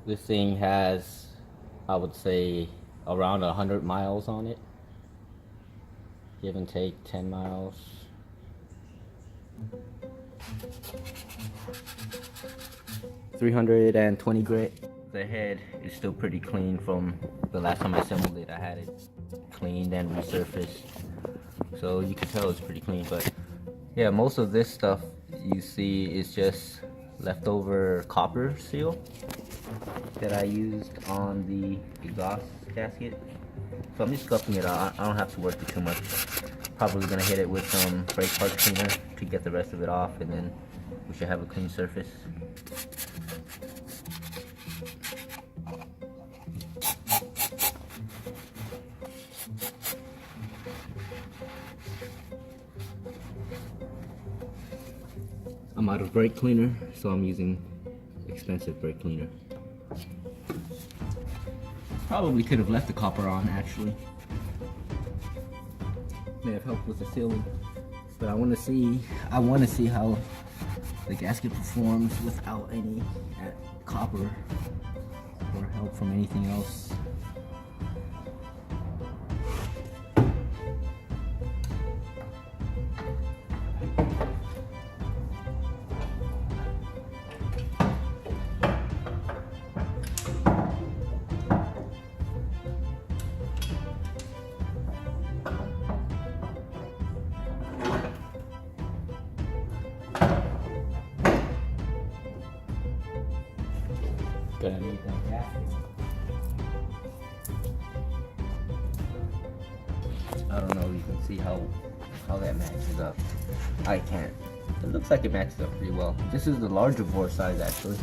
This thing has, I would say, around 100 miles on it. Give and take 10 miles. $320 grit. The head is still pretty clean from the last time I assembled it. I had it cleaned and resurfaced, so you can tell it's pretty clean. But yeah, most of this stuff you see is just leftover copper seal that I used on the exhaust gasket. So I'm just scuffing it out. I don't have to work it too much. Probably gonna hit it with some brake part cleaner to get the rest of it off, and then we should have a clean surface. I'm out of brake cleaner, so I'm using expensive brake cleaner. Probably could have left the copper on, actually. May have helped with the sealing, but I want to see how the gasket performs without any copper or help from anything else. Gonna need that gasket. I don't know if you can see how that matches up. I can't. It looks like it matches up pretty well. This is the larger bore size, actually.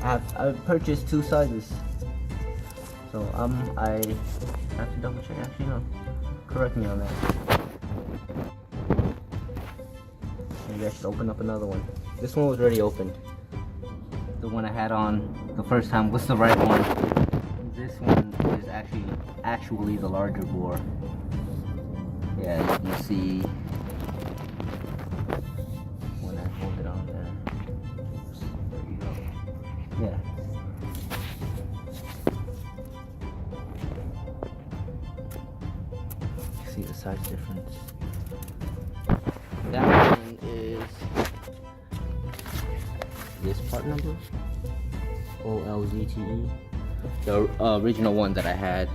I've purchased two sizes, so I have to double check. Actually, no. Correct me on that. Maybe I should open up another one. This one was already opened. The one I had on the first time was the right one. This one is actually the larger bore. Yeah, you can see when I hold it on there. Oops, there you go. Yeah. You see the size difference. That one is this part number, OLZTE. The original one that I had,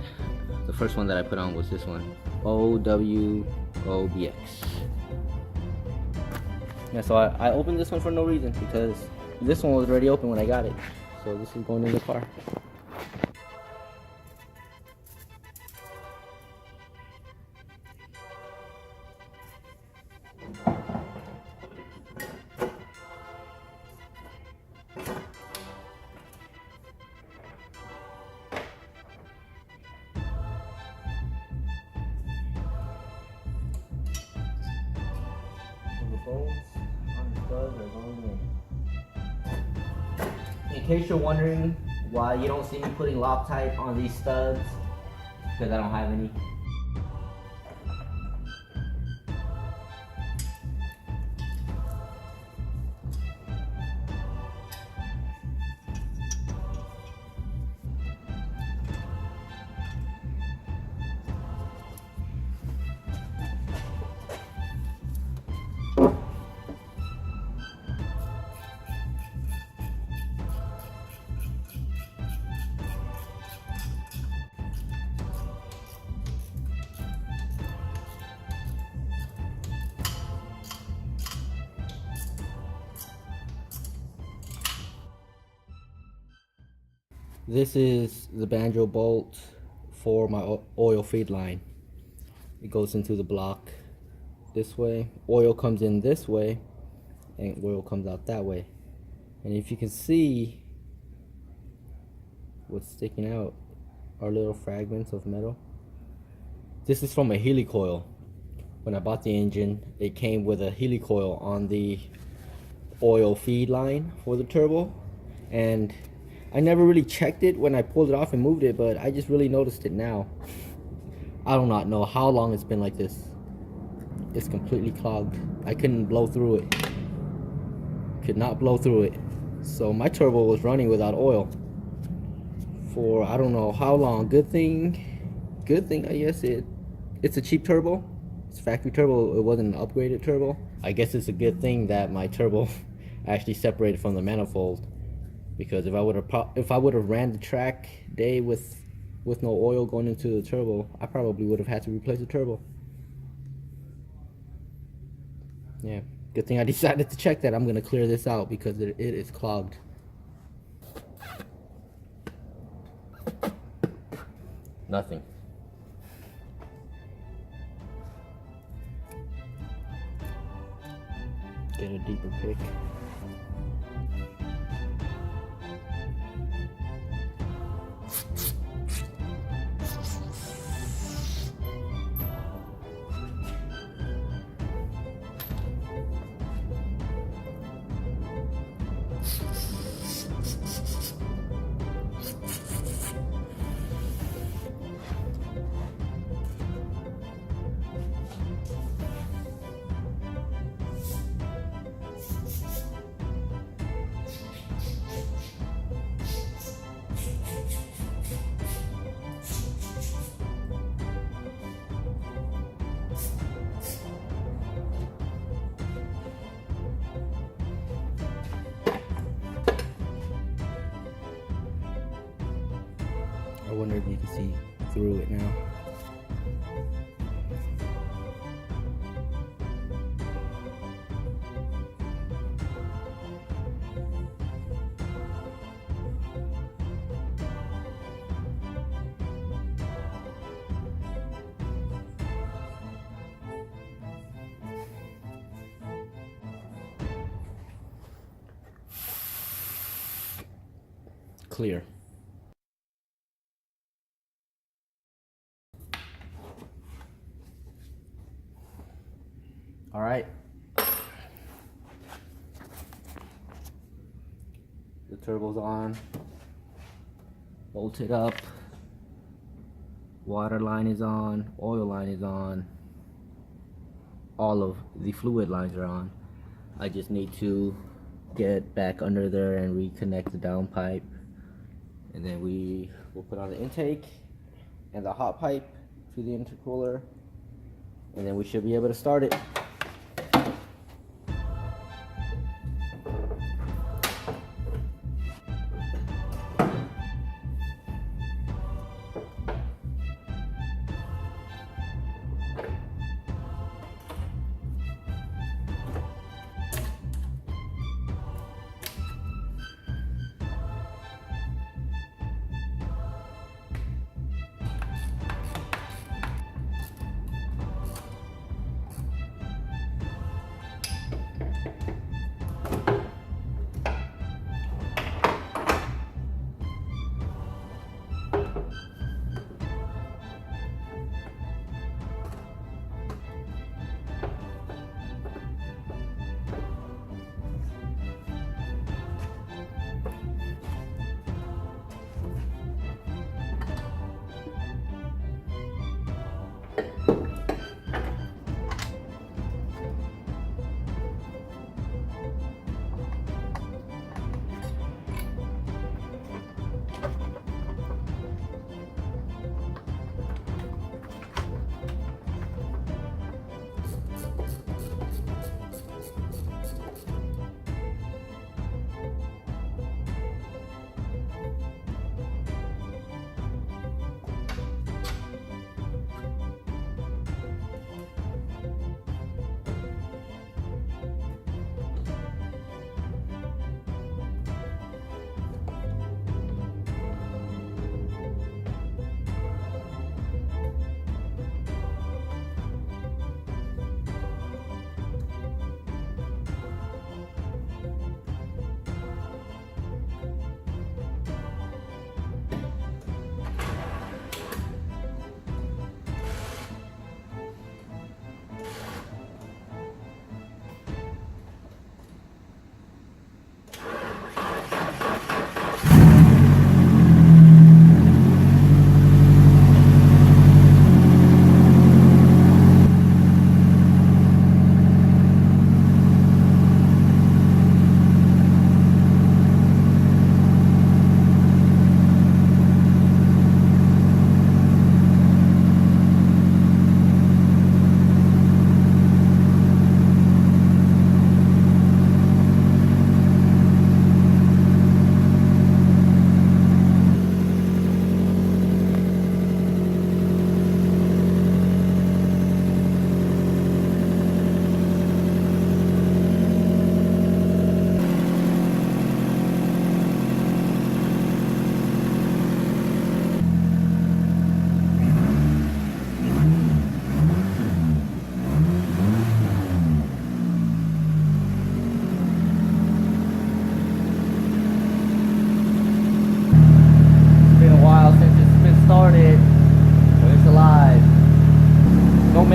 the first one that I put on was this one, OWOBX. Yeah, so I opened this one for no reason, because this one was already open when I got it. So this is going in the car. Bolts on the studs are going in. In case you're wondering why you don't see me putting Loctite on these studs, because I don't have any. This is the banjo bolt for my oil feed line. It goes into the block this way. Oil comes in this way, and oil comes out that way. And if you can see, what's sticking out are little fragments of metal. This is from a helicoil. When I bought the engine, it came with a helicoil on the oil feed line for the turbo, and I never really checked it when I pulled it off and moved it, but I just really noticed it now. I do not know how long it's been like this. It's completely clogged. I couldn't blow through it. Could not blow through it. So my turbo was running without oil. for I don't know how long. Good thing I guess it's a cheap turbo. It's factory turbo. It wasn't an upgraded turbo. I guess it's a good thing that my turbo actually separated from the manifold, because if I would have ran the track day with no oil going into the turbo, I probably would have had to replace the turbo. Yeah, good thing I decided to check that. I'm gonna clear this out because it is clogged. Nothing. Get a deeper pick. I wonder if you can see through it now. Clear. All right. The turbo's on. Bolted up. Water line is on. Oil line is on. All of the fluid lines are on. I just need to get back under there and reconnect the downpipe. And then we will put on the intake and the hot pipe to the intercooler. And then we should be able to start it.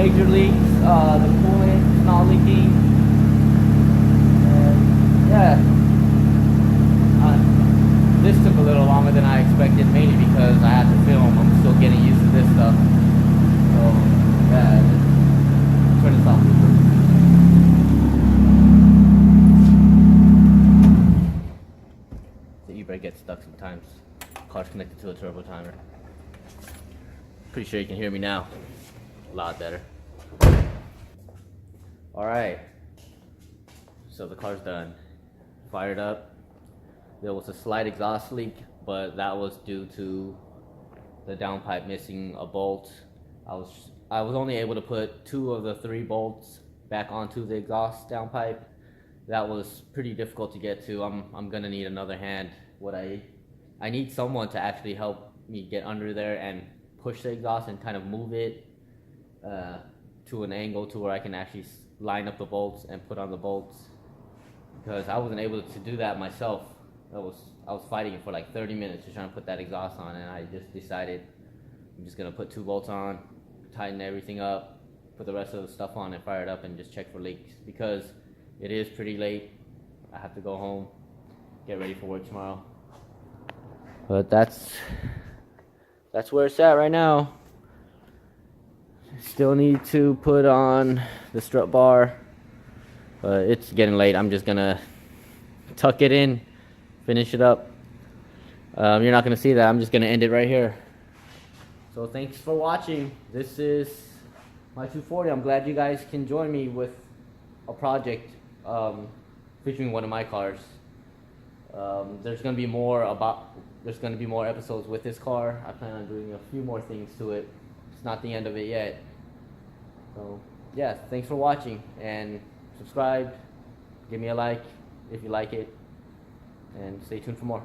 major leaks. The coolant is not leaking. And yeah, this took a little longer than I expected, mainly because I had to film. I'm still getting used to this stuff. So yeah, turn this off. The e-brake gets stuck sometimes. Car's connected to a turbo timer. Pretty sure you can hear me now. A lot better. Alright. So the car's done. Fired up. There was a slight exhaust leak, but that was due to the downpipe missing a bolt. I was only able to put 2 of the 3 bolts back onto the exhaust downpipe. That was pretty difficult to get to. I'm gonna need another hand. I need someone to actually help me get under there and push the exhaust and kind of move it to an angle to where I can actually line up the bolts and put on the bolts, because I wasn't able to do that myself. I was fighting it for like 30 minutes just trying to put that exhaust on, and I just decided I'm just gonna put 2 bolts on, tighten everything up, put the rest of the stuff on and fire it up and just check for leaks, because it is pretty late. I have to go home, get ready for work tomorrow. But that's where it's at right now. Still need to put on the strut bar, but it's getting late. I'm just gonna tuck it in, finish it up. You're not gonna see that. I'm just gonna end it right here. So thanks for watching. This is my 240. I'm glad you guys can join me with a project featuring one of my cars. There's gonna be more episodes with this car. I plan on doing a few more things to it. It's not the end of it yet. So yeah, thanks for watching, and subscribe, give me a like if you like it, and stay tuned for more.